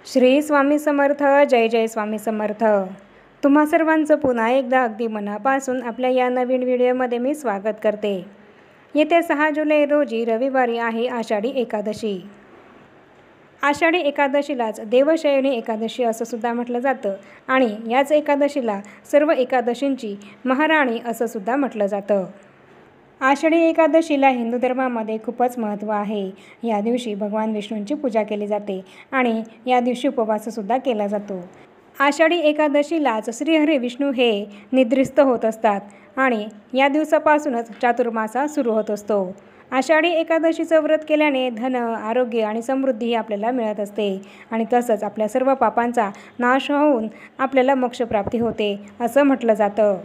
श्री स्वामी समर्थ. जय जय स्वामी समर्थ. तुम्हा सर्वांचं पुन्हा एकदा अगदी मनापासून आपल्या या नवीन व्हिडिओमध्ये मी स्वागत करते. येत्या 6 जुलै रोजी रविवारी आहे आषाढी एकादशी. आषाढी एकादशीलाच देवशयनी एकादशी असं सुद्धा म्हटलं जातं आणि याच एकादशीला सर्व एकादशींची महाराणी असं सुद्धा म्हटलं जातं. आषाढी एकादशीला हिंदू धर्मामध्ये खूपच महत्त्व आहे. या दिवशी भगवान विष्णूंची पूजा केली जाते आणि या दिवशी उपवाससुद्धा केला जातो. आषाढी एकादशीलाच श्रीहरी विष्णू हे निद्रिस्त होत असतात आणि या दिवसापासूनच चातुर्मासा सुरू होत असतो. आषाढी एकादशीचं व्रत केल्याने धन, आरोग्य आणि समृद्धी आपल्याला मिळत असते आणि तसंच आपल्या सर्व पापांचा नाश होऊन आपल्याला मोक्षप्राप्ती होते असं म्हटलं जातं.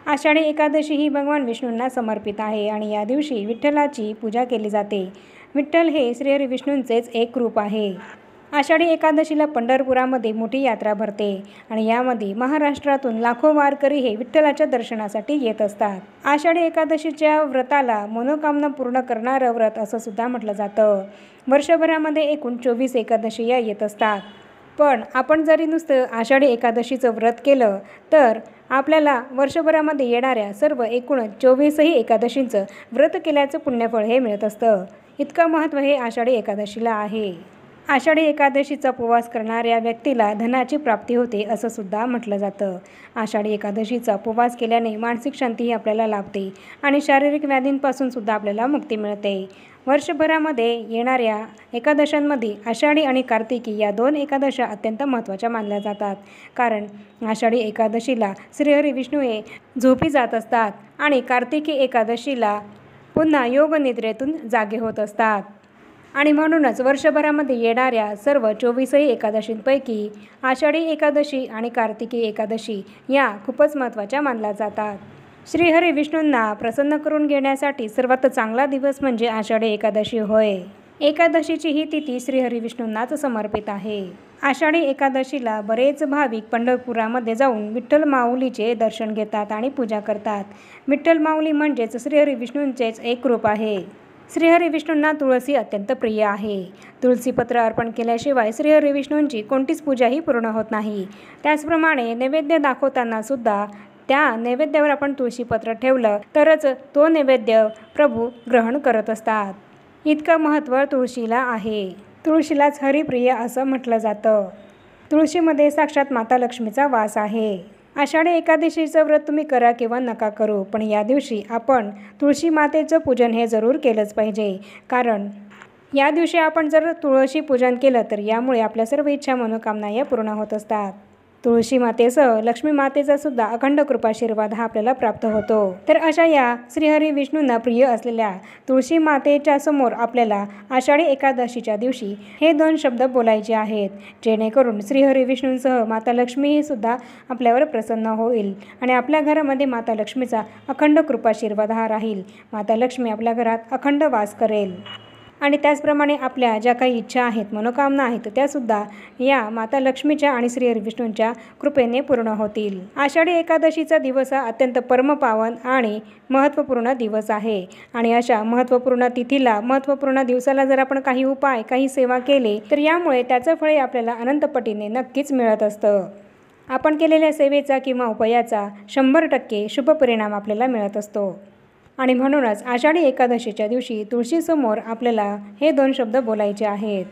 आषाढी एकादशी ही भगवान विष्णूंना समर्पित आहे आणि या दिवशी विठ्ठलाची पूजा केली जाते. विठ्ठल हे श्रीहरी विष्णूंचेच एक रूप आहे. आषाढी एकादशीला पंढरपुरामध्ये मोठी यात्रा भरते आणि यामध्ये महाराष्ट्रातून लाखो वारकरी हे विठ्ठलाच्या दर्शनासाठी येत असतात. आषाढी एकादशीच्या व्रताला मनोकामना पूर्ण करणारं व्रत असं सुद्धा म्हटलं जातं. वर्षभरामध्ये एकूण 24 एकादशी या येत असतात. पण आपण जरी नुसतं आषाढी एकादशीचं व्रत केलं तर आपल्याला वर्षभरामध्ये येणाऱ्या सर्व एकूण 24ही एकादशींचं व्रत केल्याचं पुण्यफळ हे मिळत असतं. इतकं महत्त्व हे आषाढी एकादशीला आहे. आषाढी एकादशीचा उपवास करणाऱ्या व्यक्तीला धनाची प्राप्ती होते असं सुद्धा म्हटलं जातं. आषाढी एकादशीचा उपवास केल्याने मानसिक शांतीही आपल्याला लाभते आणि शारीरिक व्याधींपासून सुद्धा आपल्याला मुक्ती मिळते. वर्षभरामध्ये येणाऱ्या एकादशांमध्ये आषाढी आणि कार्तिकी या 2 एकादशा अत्यंत महत्त्वाच्या मानल्या जातात. कारण आषाढी एकादशीला श्रीहरी विष्णू हे झोपी जात असतात आणि कार्तिकी एकादशीला पुन्हा योगनिद्रेतून जागे होत असतात आणि म्हणूनच वर्षभरामध्ये येणाऱ्या सर्व 24ही एकादशींपैकी आषाढी एकादशी आणि कार्तिकी एकादशी या खूपच महत्त्वाच्या मानल्या जातात. श्रीहरी विष्णूंना प्रसन्न करून घेण्यासाठी सर्वात चांगला दिवस म्हणजे आषाढी एकादशी होय. एकादशीची ही तिथी श्रीहरी विष्णूंनाच समर्पित आहे. आषाढी एकादशीला बरेच भाविक पंढरपुरामध्ये जाऊन विठ्ठल माऊलीचे दर्शन घेतात आणि पूजा करतात. विठ्ठल माऊली म्हणजेच श्रीहरी विष्णूंचेच एक रूप आहे. श्रीहरी विष्णूंना तुळसी अत्यंत प्रिय आहे. तुळशीपत्र अर्पण केल्याशिवाय श्रीहरी विष्णूंची कोणतीच पूजाही पूर्ण होत नाही. त्याचप्रमाणे नैवेद्य दाखवताना सुद्धा त्या नैवेद्यावर आपण तुळशीपत्र ठेवलं तरच तो नैवेद्य प्रभू ग्रहण करत असतात. इतकं महत्त्व तुळशीला आहे. तुळशीलाच हरिप्रिय असं म्हटलं जातं. तुळशीमध्ये साक्षात माता लक्ष्मीचा वास आहे. आषाढी एकादशीचं व्रत तुम्ही करा किंवा नका करू, पण या दिवशी आपण तुळशी मातेचं पूजन हे जरूर केलंच पाहिजे. कारण या दिवशी आपण जर तुळशी पूजन केलं तर यामुळे आपल्या सर्व इच्छा मनोकामना या पूर्ण होत असतात. तुळशी मातेसह लक्ष्मी मातेचा सुद्धा अखंड कृपाशीर्वाद हा आपल्याला प्राप्त होतो. तर अशा या श्रीहरी विष्णूंना प्रिय असलेल्या तुळशी मातेच्या समोर आपल्याला आषाढी एकादशीच्या दिवशी हे 2 शब्द बोलायचे आहेत, जेणेकरून श्रीहरी विष्णूंसह माता लक्ष्मीही सुद्धा आपल्यावर प्रसन्न होईल आणि आपल्या घरामध्ये माता लक्ष्मीचा अखंड कृपाशीर्वाद हा राहील. माता लक्ष्मी आपल्या घरात अखंड वास करेल आणि त्याचप्रमाणे आपल्या ज्या काही इच्छा आहेत, मनोकामना आहेत, त्यासुद्धा या माता लक्ष्मीच्या आणि श्रीहरी विष्णूंच्या कृपेने पूर्ण होतील. आषाढी एकादशीचा दिवस हा अत्यंत परमपावन आणि महत्त्वपूर्ण दिवस आहे आणि अशा महत्त्वपूर्ण तिथीला, महत्त्वपूर्ण दिवसाला जर आपण काही उपाय, काही सेवा केले तर यामुळे त्याचं फळ आपल्याला अनंतपटीने नक्कीच मिळत असतं. आपण केलेल्या सेवेचा किंवा उपायाचा 100% शुभ परिणाम आपल्याला मिळत असतो आणि म्हणूनच आषाढी एकादशीच्या दिवशी तुळशीसमोर आपल्याला हे 2 शब्द बोलायचे आहेत.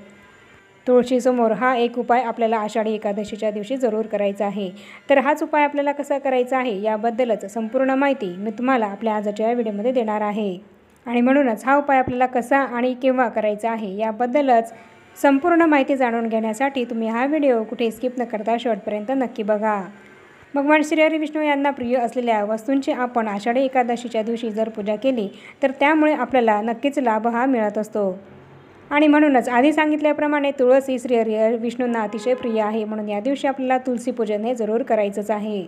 तुळशीसमोर हा एक उपाय आपल्याला आषाढी एकादशीच्या दिवशी जरूर करायचा आहे. तर हाच उपाय आपल्याला कसा करायचा आहे याबद्दलच संपूर्ण माहिती मी तुम्हाला आपल्या आजच्या या व्हिडिओमध्ये देणार आहे आणि म्हणूनच हा उपाय आपल्याला कसा आणि केव्हा करायचा आहे याबद्दलच संपूर्ण माहिती जाणून घेण्यासाठी तुम्ही हा व्हिडिओ कुठे स्किप न करता शेवटपर्यंत नक्की बघा. भगवान श्रीहरी विष्णू यांना प्रिय असलेल्या वस्तूंची आपण आषाढी एकादशीच्या दिवशी जर पूजा केली तर त्यामुळे आपल्याला नक्कीच लाभ हा मिळत असतो आणि म्हणूनच आधी सांगितल्याप्रमाणे तुळस ही श्रीहरी विष्णूंना अतिशय प्रिय आहे. म्हणून या दिवशी आपल्याला तुळशी पूजन हे जरूर करायचंच आहे.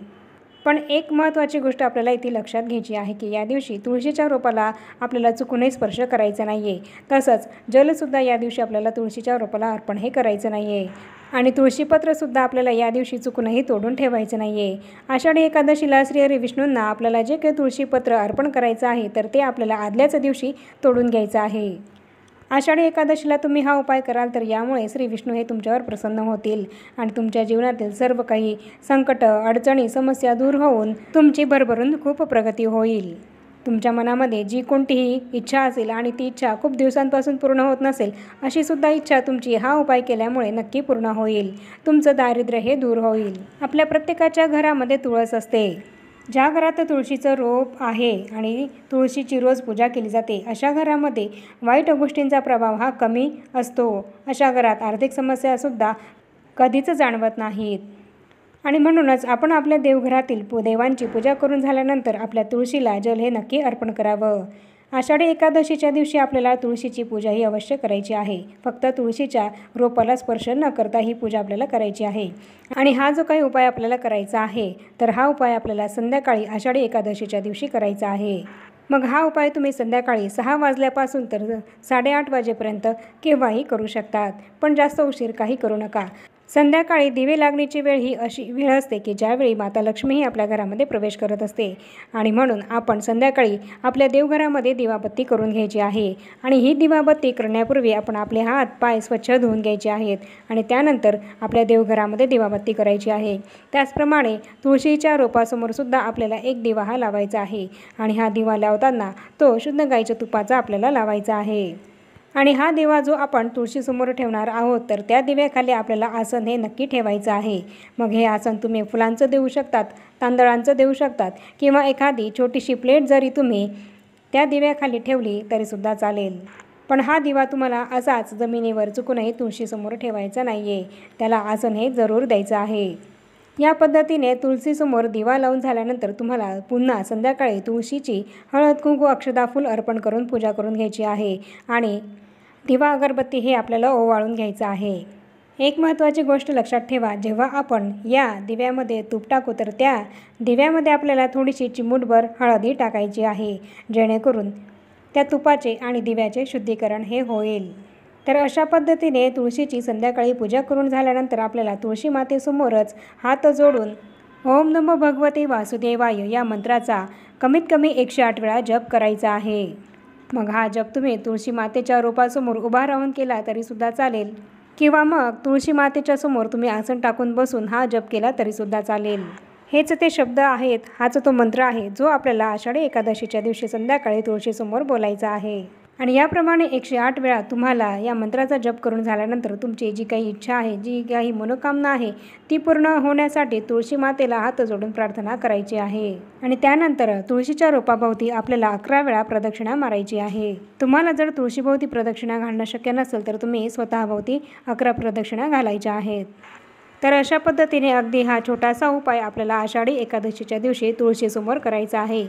पण एक महत्त्वाची गोष्ट आपल्याला इथे लक्षात घ्यायची आहे की या दिवशी तुळशीच्या रोपाला आपल्याला चुकूनही स्पर्श करायचा नाही आहे. तसंच जलसुद्धा या दिवशी आपल्याला तुळशीच्या रोपाला अर्पण हे करायचं नाही आहे आणि तुळशीपत्रसुद्धा आपल्याला या दिवशी चुकूनही तोडून ठेवायचं नाही आहे. आषाढी एकादशीला श्रीहरी विष्णूंना आपल्याला जे काही तुळशीपत्र अर्पण करायचं आहे तर ते आपल्याला आदल्याच दिवशी तोडून घ्यायचं आहे. आषाढी एकादशीला तुम्ही हा उपाय कराल तर यामुळे श्री विष्णू हे तुमच्यावर प्रसन्न होतील आणि तुमच्या जीवनातील सर्व काही संकट, अडचणी, समस्या दूर होऊन तुमची भरभरून खूप प्रगती होईल. तुमच्या मनामध्ये जी कोणतीही इच्छा असेल आणि ती इच्छा खूप दिवसांपासून पूर्ण होत नसेल, अशी सुद्धा इच्छा तुमची हा उपाय केल्यामुळे नक्की पूर्ण होईल. तुमचं दारिद्र्य हे दूर होईल. आपल्या प्रत्येकाच्या घरामध्ये तुळस असते. ज्या घरात तुळशीचं रोप आहे आणि तुळशीची रोज पूजा केली जाते, अशा घरामध्ये वाईट गोष्टींचा प्रभाव हा कमी असतो. अशा घरात आर्थिक समस्यासुद्धा कधीच जाणवत नाहीत. आणि म्हणूनच आपण आपल्या देवघरातील देवांची पूजा करून झाल्यानंतर आपल्या तुळशीला जल हे नक्की अर्पण करावं. आषाढी एकादशीच्या दिवशी आपल्याला तुळशीची पूजा ही अवश्य करायची आहे. फक्त तुळशीच्या रोपाला स्पर्श न करता ही पूजा आपल्याला करायची आहे. आणि हा जो काही उपाय आपल्याला करायचा आहे, तर हा उपाय आपल्याला संध्याकाळी आषाढी एकादशीच्या दिवशी करायचा आहे. मग हा उपाय तुम्ही संध्याकाळी 6 वाजल्यापासून तर 8:30 वाजेपर्यंत केव्हाही करू शकतात, पण जास्त उशीर काही करू नका. संध्याकाळी दिवे लागण्याची वेळ ही अशी वेळ असते की ज्यावेळी माता लक्ष्मी ही आपल्या घरामध्ये प्रवेश करत असते आणि म्हणून आपण संध्याकाळी आपल्या देवघरामध्ये दिवाबत्ती करून घ्यायची आहे. आणि ही दिवाबत्ती करण्यापूर्वी आपण आपले हात पाय स्वच्छ धुवून घ्यायचे आहेत आणि त्यानंतर आपल्या देवघरामध्ये दिवाबत्ती करायची आहे. त्याचप्रमाणे तुळशीच्या रोपासमोरसुद्धा आपल्याला एक दिवा हा लावायचा आहे आणि हा दिवा लावताना तो शुद्ध गाईच्या तुपाचा आपल्याला लावायचा आहे. आणि हा दिवा जो आपण तुळशीसमोर ठेवणार आहोत, तर त्या दिव्याखाली आपल्याला आसन हे नक्की ठेवायचं आहे. मग हे आसन तुम्ही फुलांचं देऊ शकतात, तांदळांचं देऊ शकतात किंवा एखादी छोटीशी प्लेट जरी तुम्ही त्या दिव्याखाली ठेवली तरीसुद्धा चालेल. पण हा दिवा तुम्हाला असाच जमिनीवर चुकूनही तुळशीसमोर ठेवायचा नाही आहे. त्याला आसन हे जरूर द्यायचं आहे. या पद्धतीने तुळशीसमोर दिवा लावून झाल्यानंतर तुम्हाला पुन्हा संध्याकाळी तुळशीची हळद, कुंकू, अक्षता, फूल अर्पण करून पूजा करून घ्यायची आहे आणि दिवा अगरबत्ती हे आपल्याला ओवाळून घ्यायचं आहे. एक महत्त्वाची गोष्ट लक्षात ठेवा, जेव्हा आपण या दिव्यामध्ये तूप टाकू तर त्या दिव्यामध्ये आपल्याला थोडीशी चिमूटभर हळदही टाकायची आहे, जेणेकरून त्या तुपाचे आणि दिव्याचे शुद्धीकरण हे होईल. तर अशा पद्धतीने तुळशीची संध्याकाळी पूजा करून झाल्यानंतर आपल्याला तुळशी मातेसमोरच हात जोडून ओम नमो भगवते वासुदेवाय या मंत्राचा कमीत कमी 108 वेळा जप करायचा आहे. मग हा जप तुम्ही तुळशी मातेच्या रोपासमोर उभा राहून केला तरीसुद्धा चालेल किंवा मग तुळशी मातेच्या समोर तुम्ही आसन टाकून बसून हा जप केला तरीसुद्धा चालेल. हेच ते शब्द आहेत, हाच तो मंत्र आहे जो आपल्याला आषाढी एकादशीच्या दिवशी संध्याकाळी तुळशीसमोर बोलायचा आहे. आणि याप्रमाणे 108 वेळा तुम्हाला या मंत्राचा जप करून झाल्यानंतर तुमची जी काही इच्छा आहे, जी काही मनोकामना आहे, ती पूर्ण होण्यासाठी तुळशी मातेला हात जोडून प्रार्थना करायची आहे. आणि त्यानंतर तुळशीच्या रोपाभोवती आपल्याला 11 वेळा प्रदक्षिणा मारायची आहे. तुम्हाला जर तुळशीभोवती प्रदक्षिणा घालणं शक्य नसेल तर तुम्ही स्वतःभोवती 11 प्रदक्षिणा घालायच्या आहेत. तर अशा पद्धतीने अगदी हा छोटासा उपाय आपल्याला आषाढी एकादशीच्या दिवशी तुळशीसमोर करायचा आहे.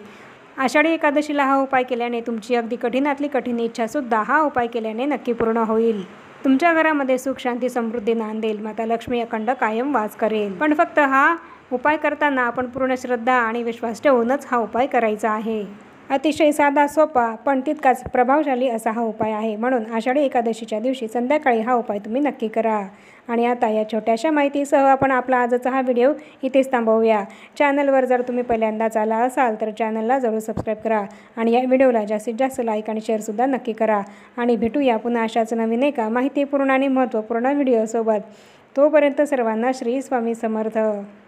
आषाढी एकादशीला हा उपाय केल्याने तुमची अगदी कठीणातली कठीण इच्छासुद्धा हा उपाय केल्याने नक्की पूर्ण होईल. तुमच्या घरामध्ये सुख, शांती, समृद्धी नांदेल. माता लक्ष्मी अखंड कायम वास करेल. पण फक्त हा उपाय करताना आपण पूर्ण श्रद्धा आणि विश्वास ठेवूनच हा उपाय करायचा आहे. अतिशय साधा, सोपा पण तितकाच प्रभावशाली असा हा उपाय आहे. म्हणून आषाढी एकादशीच्या दिवशी संध्याकाळी हा उपाय तुम्ही नक्की करा. आणि आता या छोट्याशा माहितीसह आपण आपला आजचा हा व्हिडिओ इथेच थांबवूया. चॅनलवर जर तुम्ही पहिल्यांदाच आला असाल तर चॅनलला जरूर सबस्क्राईब करा आणि या व्हिडिओला जास्तीत जास्त लाईक आणि शेअरसुद्धा नक्की करा. आणि भेटूया पुन्हा अशाच नवीन एका माहितीपूर्ण आणि महत्त्वपूर्ण व्हिडिओसोबत. तोपर्यंत सर्वांना श्री स्वामी समर्थ.